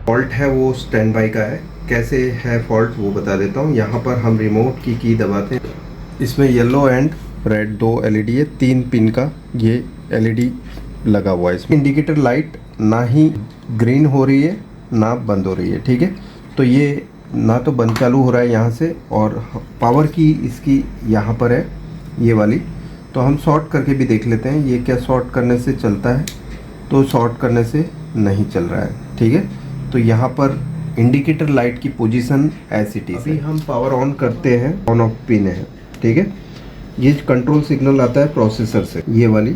Fault है वो stand by का है। कैसे है फॉल्ट वो बता देता हूँ। यहाँ पर हम रिमोट की दबाते हैं, इसमें येलो एंड रेड दो एलईडी है, 3 पिन का ये एलईडी लगा हुआ है। इसमें इंडिकेटर लाइट ना ही ग्रीन हो रही है ना बंद हो रही है, ठीक है। तो ये ना तो बंद चालू हो रहा है यहाँ से, और पावर की इसकी यहाँ पर है ये वाली। तो हम शॉर्ट करके भी देख लेते हैं ये क्या शॉर्ट करने से चलता है, तो शॉर्ट करने से नहीं चल रहा है, ठीक है। तो यहाँ पर इंडिकेटर लाइट की पोजीशन ऐसी इट इज। अभी हम पावर ऑन करते हैं, ऑन ऑफ पिन है, ठीक है। ये कंट्रोल सिग्नल आता है प्रोसेसर से, ये वाली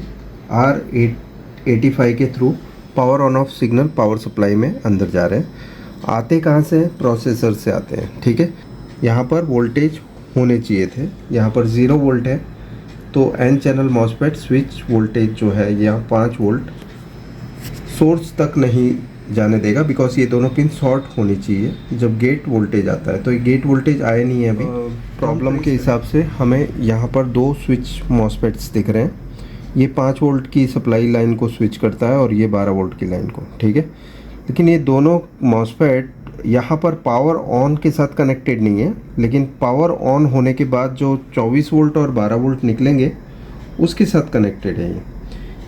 R85 के through power on off signal power supply में अंदर जा रहे हैं। आते कहाँ से हैं? प्रोसेसर से आते हैं, ठीक है। यहाँ पर वोल्टेज होने चाहिए थे, यहाँ पर 0 वोल्ट है। तो N channel MOSFET switch voltage जो है यहाँ 5 वोल्ट सोर्स तक नहीं जाने देगा, बिकॉज ये दोनों पिन शॉर्ट होनी चाहिए जब गेट वोल्टेज आता है। तो ये गेट वोल्टेज आया नहीं है अभी। प्रॉब्लम के हिसाब से हमें यहाँ पर 2 स्विच मॉसफेट्स दिख रहे हैं। ये 5 वोल्ट की सप्लाई लाइन को स्विच करता है और ये 12 वोल्ट की लाइन को, ठीक है। लेकिन ये दोनों मॉसफेट यहाँ पर पावर ऑन के साथ कनेक्टेड नहीं है, लेकिन पावर ऑन होने के बाद जो 24 वोल्ट और 12 वोल्ट निकलेंगे उसके साथ कनेक्टेड है।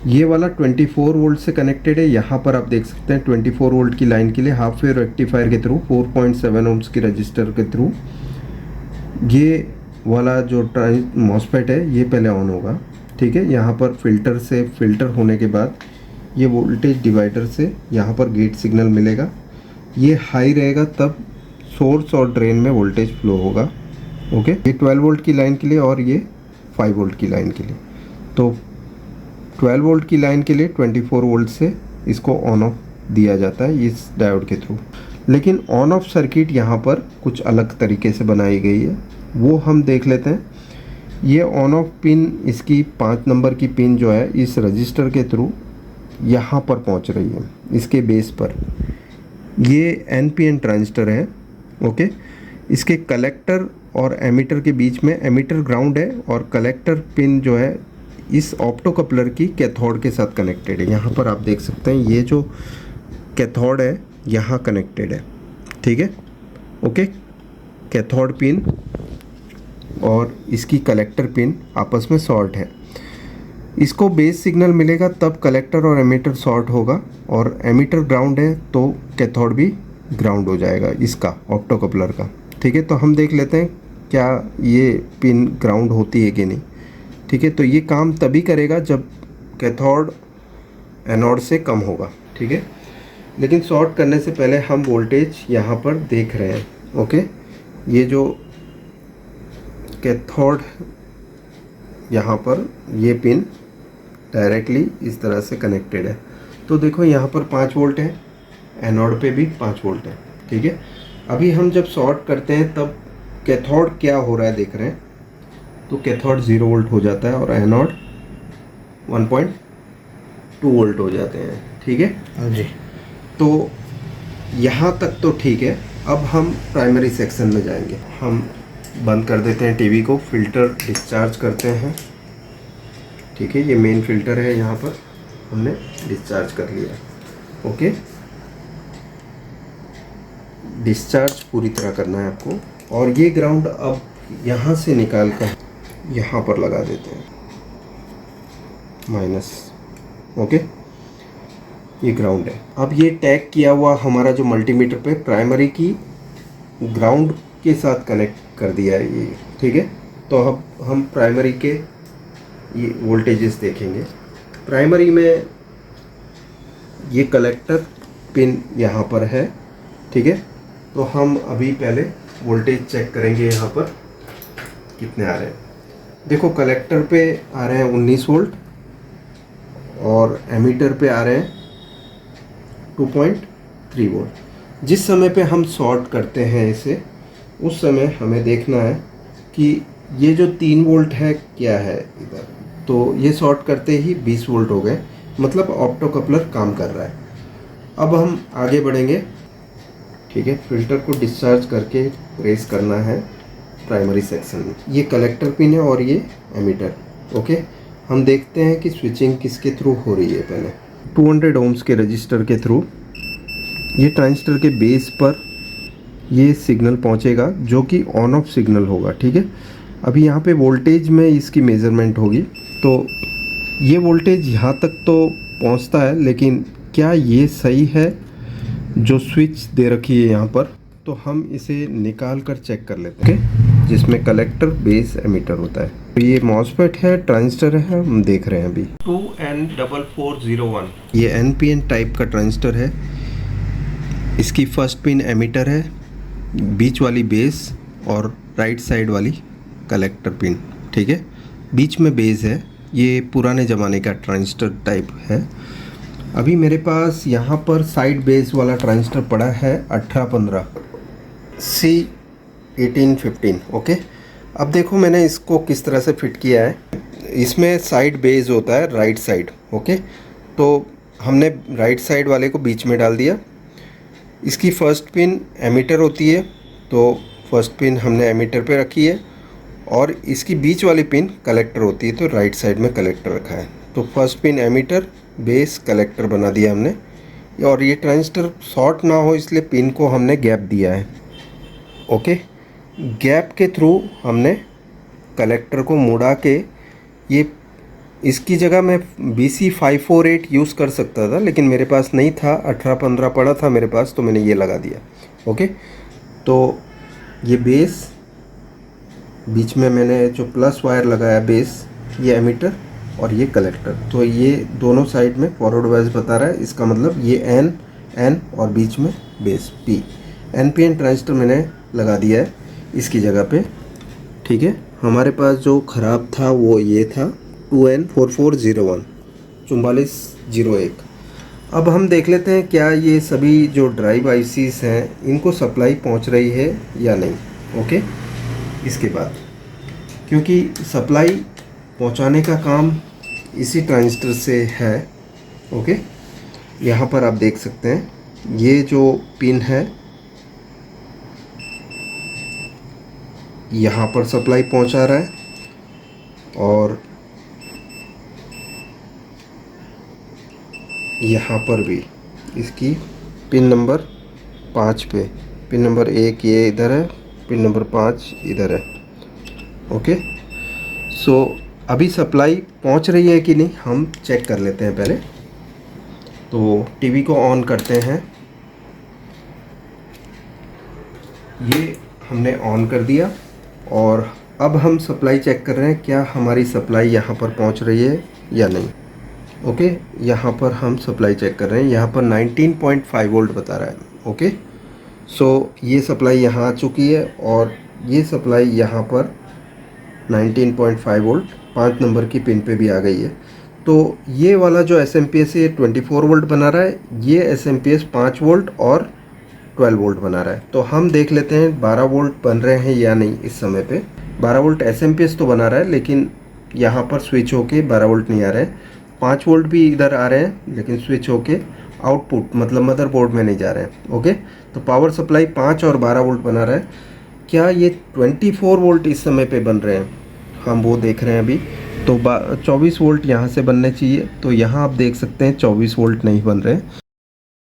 ये वाला 24 वोल्ट से कनेक्टेड है। यहाँ पर आप देख सकते हैं 24 वोल्ट की लाइन के लिए हाफ वेव रेक्टिफायर के थ्रू 4.7 ओम्स की रजिस्टर के थ्रू ये वाला जो मॉसफेट है ये पहले ऑन होगा, ठीक है। यहाँ पर फिल्टर से फिल्टर होने के बाद ये वोल्टेज डिवाइडर से यहाँ पर गेट सिग्नल मिलेगा। ये हाई रहेगा तब सोर्स और ड्रेन में वोल्टेज फ्लो होगा, ओके। ये 12 वोल्ट की लाइन के लिए और ये 5 वोल्ट की लाइन के लिए। तो 12 वोल्ट की लाइन के लिए 24 वोल्ट से इसको ऑन ऑफ दिया जाता है इस डायोड के थ्रू। लेकिन ऑन ऑफ सर्किट यहाँ पर कुछ अलग तरीके से बनाई गई है, वो हम देख लेते हैं। ये ऑन ऑफ पिन इसकी 5 नंबर की पिन जो है इस रजिस्टर के थ्रू यहाँ पर पहुँच रही है, इसके बेस पर। ये NPN ट्रांजिस्टर है, ओके। इसके कलेक्टर और एमीटर के बीच में एमीटर ग्राउंड है और कलेक्टर पिन जो है इस ऑप्टो कपलर की कैथोड के साथ कनेक्टेड है। यहाँ पर आप देख सकते हैं ये जो कैथोड है यहाँ कनेक्टेड है, ठीक है, ओके। कैथोड पिन और इसकी कलेक्टर पिन आपस में शॉर्ट है। इसको बेस सिग्नल मिलेगा तब कलेक्टर और एमीटर शॉर्ट होगा, और एमीटर ग्राउंड है तो कैथोड भी ग्राउंड हो जाएगा इसका ऑप्टो कपलर का, ठीक है। तो हम देख लेते हैं क्या ये पिन ग्राउंड होती है कि नहीं, ठीक है। तो ये काम तभी करेगा जब कैथोड एनोड से कम होगा, ठीक है। लेकिन शॉर्ट करने से पहले हम वोल्टेज यहाँ पर देख रहे हैं, ओके। ये जो कैथोड यहाँ पर ये पिन डायरेक्टली इस तरह से कनेक्टेड है। तो देखो यहाँ पर 5 वोल्ट है, एनोड पे भी 5 वोल्ट है, ठीक है। अभी हम जब शॉर्ट करते हैं तब कैथोड क्या हो रहा है देख रहे हैं। तो कैथोड 0 वोल्ट हो जाता है और एनोड 1.2 वोल्ट हो जाते हैं, ठीक है। हाँ जी। तो यहाँ तक तो ठीक है। अब हम प्राइमरी सेक्शन में जाएंगे। हम बंद कर देते हैं टीवी को, फिल्टर डिस्चार्ज करते हैं, ठीक है। ये मेन फिल्टर है, यहाँ पर हमने डिस्चार्ज कर लिया, ओके। डिस्चार्ज पूरी तरह करना है आपको। और ये ग्राउंड अब यहाँ से निकाल कर यहाँ पर लगा देते हैं, माइनस, ओके। ये ग्राउंड है। अब ये टैग किया हुआ हमारा जो मल्टीमीटर पे प्राइमरी की ग्राउंड के साथ कनेक्ट कर दिया है ये, ठीक है। तो अब हम प्राइमरी के ये वोल्टेजेस देखेंगे। प्राइमरी में ये कलेक्टर पिन यहाँ पर है, ठीक है। तो हम अभी पहले वोल्टेज चेक करेंगे यहाँ पर कितने आ रहे हैं। देखो कलेक्टर पे आ रहे हैं 19 वोल्ट और एमीटर पे आ रहे हैं 2.3 वोल्ट। जिस समय पे हम शॉर्ट करते हैं इसे, उस समय हमें देखना है कि ये जो 3 वोल्ट है क्या है इधर। तो ये शॉर्ट करते ही 20 वोल्ट हो गए, मतलब ऑप्टो कपलर काम कर रहा है। अब हम आगे बढ़ेंगे, ठीक है। फिल्टर को डिस्चार्ज करके प्रेस करना है प्राइमरी सेक्शन में। ये कलेक्टर पिन है और ये एमीटर, ओके। हम देखते हैं कि स्विचिंग किसके थ्रू हो रही है। पहले 200 ओम्स के रजिस्टर के थ्रू ये ट्रांजिस्टर के बेस पर ये सिग्नल पहुंचेगा जो कि ऑन ऑफ सिग्नल होगा, ठीक है। अभी यहाँ पे वोल्टेज में इसकी मेज़रमेंट होगी, तो ये वोल्टेज यहाँ तक तो पहुँचता है, लेकिन क्या ये सही है जो स्विच दे रखी है यहाँ पर, तो हम इसे निकाल कर चेक कर लेते हैं, okay? जिसमें कलेक्टर, बेस, एमीटर होता है। तो ये मॉसफेट है, ट्रांजिस्टर है, हम देख रहे हैं अभी 2N4401, ये NPN टाइप का ट्रांजिस्टर है। इसकी फर्स्ट पिन एमीटर है, बीच वाली बेस और राइट साइड वाली कलेक्टर पिन, ठीक है। बीच में बेस है, ये पुराने ज़माने का ट्रांजिस्टर टाइप है। अभी मेरे पास यहाँ पर साइड बेस वाला ट्रांजिस्टर पड़ा है 1815 C1815, ओके। अब देखो मैंने इसको किस तरह से फिट किया है। इसमें साइड बेस होता है राइट साइड, ओके। तो हमने राइट साइड वाले को बीच में डाल दिया। इसकी फर्स्ट पिन एमीटर होती है, तो फर्स्ट पिन हमने एमीटर पे रखी है, और इसकी बीच वाली पिन कलेक्टर होती है, तो राइट साइड में कलेक्टर रखा है। तो first pin emitter, base, collector बना दिया हमने। और ये ट्रांजिस्टर शॉर्ट ना हो इसलिए पिन को हमने गैप दिया है, ओके। गैप के थ्रू हमने कलेक्टर को मुड़ा के, ये इसकी जगह मैं BC548 यूज़ कर सकता था, लेकिन मेरे पास नहीं था, 1815 पड़ा था मेरे पास, तो मैंने ये लगा दिया, ओके। तो ये बेस, बीच में मैंने जो प्लस वायर लगाया बेस, ये एमीटर और ये कलेक्टर, तो ये दोनों साइड में फॉरवर्ड वाइज बता रहा है। इसका मतलब ये N और बीच में बेस P। NPN ट्रांजिस्टर मैंने लगा दिया है इसकी जगह पे, ठीक है। हमारे पास जो ख़राब था वो ये था 2N4401 4401। अब हम देख लेते हैं क्या ये सभी जो ड्राइव ICs हैं इनको सप्लाई पहुंच रही है या नहीं, ओके। इसके बाद क्योंकि सप्लाई पहुंचाने का काम इसी ट्रांजिस्टर से है, ओके। यहाँ पर आप देख सकते हैं ये जो पिन है यहाँ पर सप्लाई पहुंचा रहा है, और यहाँ पर भी इसकी पिन नंबर 5 पे, पिन नंबर 1 ये इधर है, पिन नंबर 5 इधर है, ओके। सो अभी सप्लाई पहुंच रही है कि नहीं हम चेक कर लेते हैं पहले। तो टीवी को ऑन करते हैं, ये हमने ऑन कर दिया, और अब हम सप्लाई चेक कर रहे हैं क्या हमारी सप्लाई यहाँ पर पहुँच रही है या नहीं, ओके। यहाँ पर हम सप्लाई चेक कर रहे हैं, यहाँ पर 19.5 वोल्ट बता रहा है, ओके। सो ये सप्लाई यहाँ आ चुकी है, और ये सप्लाई यहाँ पर 19.5 वोल्ट 5 नंबर की पिन पे भी आ गई है। तो ये वाला जो SMPS है 24 वोल्ट बना रहा है, ये SMPS 5 वोल्ट और 12 वोल्ट बना रहा है। तो हम देख लेते हैं 12 वोल्ट बन रहे हैं या नहीं। इस समय पे 12 वोल्ट SMPS तो बना रहा है, लेकिन यहाँ पर स्विच होके 12 वोल्ट नहीं आ रहे हैं। 5 वोल्ट भी इधर आ रहे हैं, लेकिन स्विच होके आउटपुट मतलब मदरबोर्ड में नहीं जा रहे हैं, ओके। तो पावर सप्लाई 5 और 12 वोल्ट बना रहा है। क्या ये 24 वोल्ट इस समय पे बन रहे हैं, हम वो देख रहे हैं अभी। तो 24 वोल्ट यहाँ से बनने चाहिए, तो यहाँ आप देख सकते हैं 24 वोल्ट नहीं बन रहे हैं।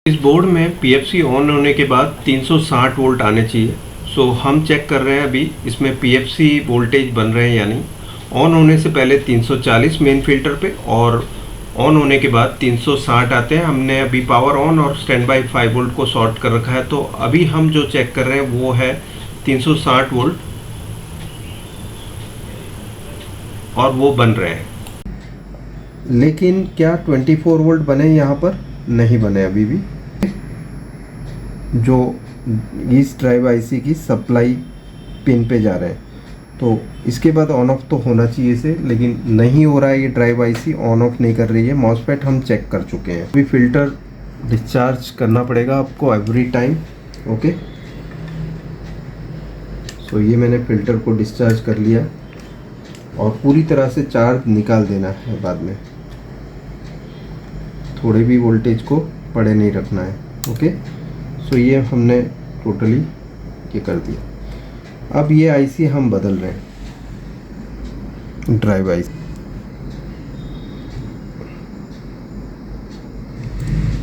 इस बोर्ड में PFC ऑन होने के बाद 360 वोल्ट आने चाहिए। सो हम चेक कर रहे हैं अभी इसमें PFC वोल्टेज बन रहे हैं या नहीं। ऑन होने से पहले 340 मेन फिल्टर पे, और ऑन होने के बाद 360 आते हैं। हमने अभी पावर ऑन और स्टैंड बाई 5 वोल्ट को शॉर्ट कर रखा है, तो अभी हम जो चेक कर रहे हैं वो है 360 वोल्ट, और वो बन रहे हैं। लेकिन क्या 24 वोल्ट बने यहाँ पर? नहीं बने अभी भी। जो इस ड्राइव IC की सप्लाई पिन पे जा रहे हैं, तो इसके बाद ऑन ऑफ तो होना चाहिए इसे, लेकिन नहीं हो रहा है। ये ड्राइव IC ऑन ऑफ नहीं कर रही है। मॉसफेट हम चेक कर चुके हैं। अभी फिल्टर डिस्चार्ज करना पड़ेगा आपको एवरी टाइम, ओके। सो ये मैंने फ़िल्टर को डिस्चार्ज कर लिया, और पूरी तरह से चार्ज निकाल देना है बाद में। थोड़े भी वोल्टेज को पड़े नहीं रखना है, ओके। सो ये हमने टोटली ये कर दिया। अब ये IC हम बदल रहे हैं, ड्राइव IC।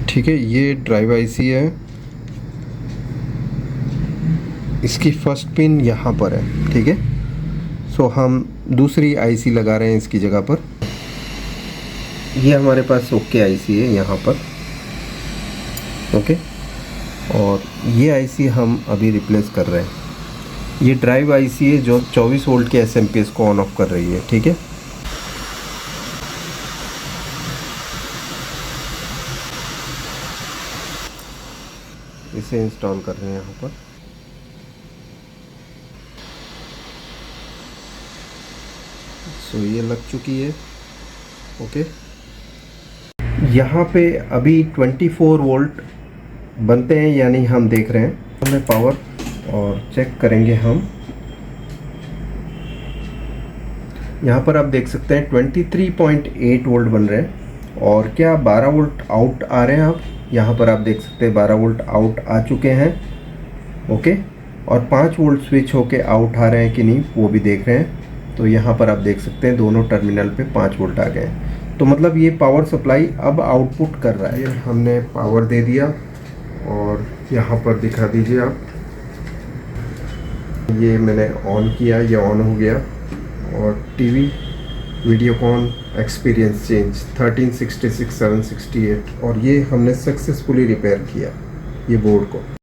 ठीक है, ये ड्राइव IC है, इसकी फर्स्ट पिन यहाँ पर है, ठीक है। सो हम दूसरी आईसी लगा रहे हैं इसकी जगह पर। ये हमारे पास ओके आईसी है यहाँ पर, ओके। और ये आईसी हम अभी रिप्लेस कर रहे हैं। ये ड्राइव आईसी है जो 24 वोल्ट के एसएमपीएस को ऑन ऑफ कर रही है, ठीक है। इसे इंस्टॉल कर रहे हैं यहाँ पर। सो ये लग चुकी है, ओके। यहाँ पे अभी 24 वोल्ट बनते हैं, यानी हम देख रहे हैं हमें पावर, और चेक करेंगे हम। यहाँ पर आप देख सकते हैं 23.8 वोल्ट बन रहे हैं। और क्या 12 वोल्ट आउट आ रहे हैं आप यहाँ पर आप देख सकते हैं 12 वोल्ट आउट आ चुके हैं, ओके। और 5 वोल्ट स्विच होके आउट आ रहे हैं कि नहीं वो भी देख रहे हैं। तो यहाँ पर आप देख सकते हैं दोनों टर्मिनल पे 5 वोल्ट आ गए। तो मतलब ये पावर सप्लाई अब आउटपुट कर रहा है। ये हमने पावर दे दिया और यहाँ पर दिखा दीजिए आप, ये मैंने ऑन किया, ये ऑन हो गया। और टीवी वीडियोकॉन एक्सपीरियंस चेंज 1366 768, और ये हमने सक्सेसफुली रिपेयर किया ये बोर्ड को।